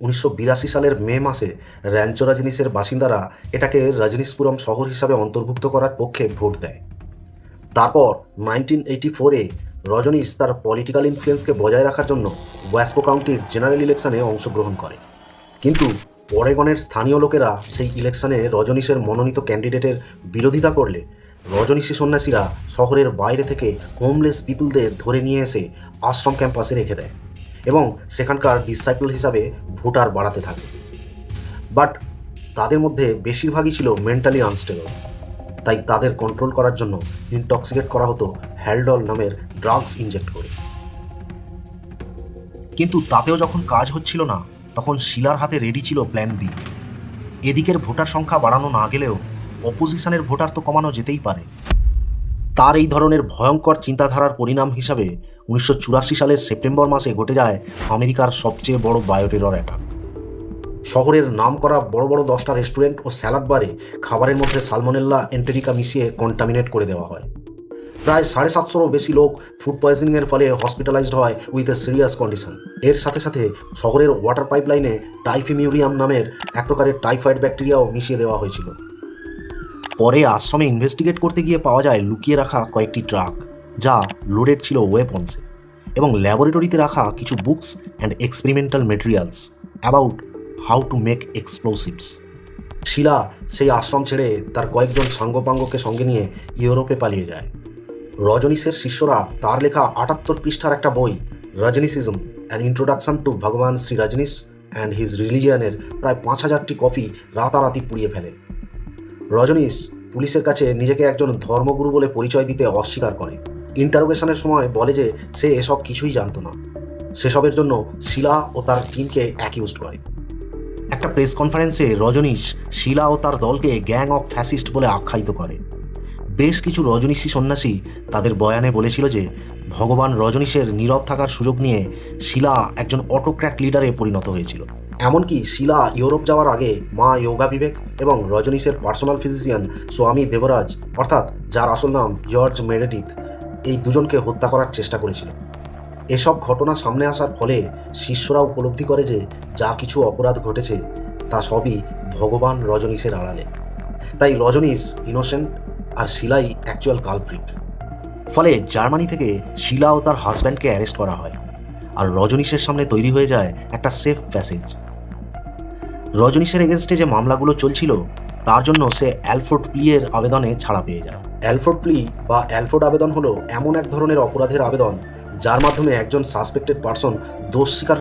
1982 সালের মে মাসে র্যাঞ্চো রজনীশের বাসিন্দারা এটাকে রজনীশপুরম শহর হিসাবে অন্তর্ভুক্ত করার পক্ষে ভোট দেয়। তারপর 1984-এ রজনীশ তার পলিটিক্যাল ইনফ্লুয়েন্সকে বজায় রাখার জন্য ওয়াস্কো কাউন্টির জেনারেল ইলেকশনে অংশগ্রহণ করে। কিন্তু অরেগনের স্থানীয় লোকেরা সেই ইলেকশনে রজনীশের মনোনীত ক্যান্ডিডেটের বিরোধিতা করলে রজনীশী সন্ন্যাসীরা শহরের বাইরে থেকে হোমলেস পিপলদের ধরে নিয়ে এসে আশ্রম ক্যাম্পাসে রেখে দেয় এবং সেখানকার ডিসাইপল হিসাবে ভোটার বাড়াতে থাকে। বাট তাদের মধ্যে বেশিরভাগই ছিল মেন্টালি আনস্টেবল, তাই তাদের কন্ট্রোল করার জন্য ইনটক্সিকেট করা হতো হ্যালডল নামের ড্রাগস ইনজেক্ট করে। কিন্তু তাতেও যখন কাজ হচ্ছিল না, তখন শিলার হাতে রেডি ছিল প্ল্যান বি। এদিকের ভোটার সংখ্যা বাড়ানো না গেলেও অপোজিশনের ভোটার তো কমানো যেতেই পারে। তার এই ধরনের ভয়ঙ্কর চিন্তাধারার পরিণাম হিসাবে 1984 সালের সেপ্টেম্বর মাসে ঘটে যায় আমেরিকার সবচেয়ে বড় বায়োটেরর অ্যাটাক। শহরের নামকরা বড় বড় 10টা রেস্টুরেন্ট ও স্যালাড বারে খাবারের মধ্যে সালমোনেল্লা এন্টেরিকা মিশিয়ে কন্টামিনেট করে দেওয়া হয়। প্রায় 750-রও বেশি লোক ফুড পয়জনিংয়ের ফলে হসপিটালাইজড হয় উইথ এ সিরিয়াস কন্ডিশন। এর সাথে সাথে শহরের ওয়াটার পাইপলাইনে টাইফিমিউরিয়াম নামের এক প্রকারের টাইফয়েড ব্যাকটেরিয়াও মিশিয়ে দেওয়া হয়েছিল। পরে আশ্রমে ইনভেস্টিগেট করতে গিয়ে পাওয়া যায় লুকিয়ে রাখা কয়েকটি ট্রাক, যা লোডেড ছিল ওয়েপন্সে, এবং ল্যাবরেটরিতে রাখা কিছু books and experimental materials about how to make explosives. Shila সেই আশ্রম ছেড়ে তার কয়েকজন সাঙ্গপাঙ্গকে সঙ্গে নিয়ে ইউরোপে পালিয়ে যায়। রজনীশের শিষ্যরা তার লেখা 78 পৃষ্ঠার একটা বই রজনীসিজম অ্যান ইন্ট্রোডাকশন টু ভগবান শ্রী রজনীশ অ্যান্ড হিজ রিলিজিয়ানের প্রায় 5000টি কপি রাতারাতি পুড়িয়ে ফেলে। রজনীশ পুলিশের কাছে নিজেকে একজন ধর্মগুরু বলে পরিচয় দিতে অস্বীকার করে। ইন্টারোগেশনের সময় বলে যে সে এসব কিছুই জানতো না। সেসবের জন্য শিলা ও তার টিমকে অ্যাকিউজড করে। একটা প্রেস কনফারেন্সে রজনীশ শিলা ও তার দলকে গ্যাং অফ ফ্যাসিস্ট বলে আখ্যায়িত করে। বেশ কিছু রজনীশী সন্ন্যাসী তাদের বয়ানে বলেছিল যে ভগবান রজনীশের নীরব থাকার সুযোগ নিয়ে শিলা একজন অটোক্র্যাট লিডারে পরিণত হয়েছিল। এমনকি শিলা ইউরোপ যাওয়ার আগে মা যোগা বিবেক এবং রজনীশের পার্সোনাল ফিজিশিয়ান স্বামী দেবরাজ, অর্থাৎ যার আসল নাম জর্জ মেরেডিথ, এই দুজনকে হত্যা করার চেষ্টা করেছিল। এসব ঘটনা সামনে আসার ফলে শিষ্যরা উপলব্ধি করে যে যা কিছু অপরাধ ঘটেছে তা সবই ভগবান রজনীশের আড়ালে। তাই রজনীশ ইনোসেন্ট আর শিলাই অ্যাকচুয়াল কালপ্রিট। ফলে জার্মানি থেকে শিলা ও তার হাজব্যান্ডকে অ্যারেস্ট করা হয়, আর রজনীশের সামনে তৈরি হয়ে যায় একটা সেফ প্যাসেজ। রজনীশের এগেনস্টে যে মামলাগুলো চলছিল তার জন্য সে অ্যালফোর্ড প্লিয়ের আবেদনে ছাড়া পেয়ে যায়। অ্যালফোর্ড প্লি বা অ্যালফোর্ড আবেদন হলো এমন এক ধরনের অপরাধের আবেদন যার মাধ্যমে একজন সাসপেক্টেড পারসন দোষ স্বীকার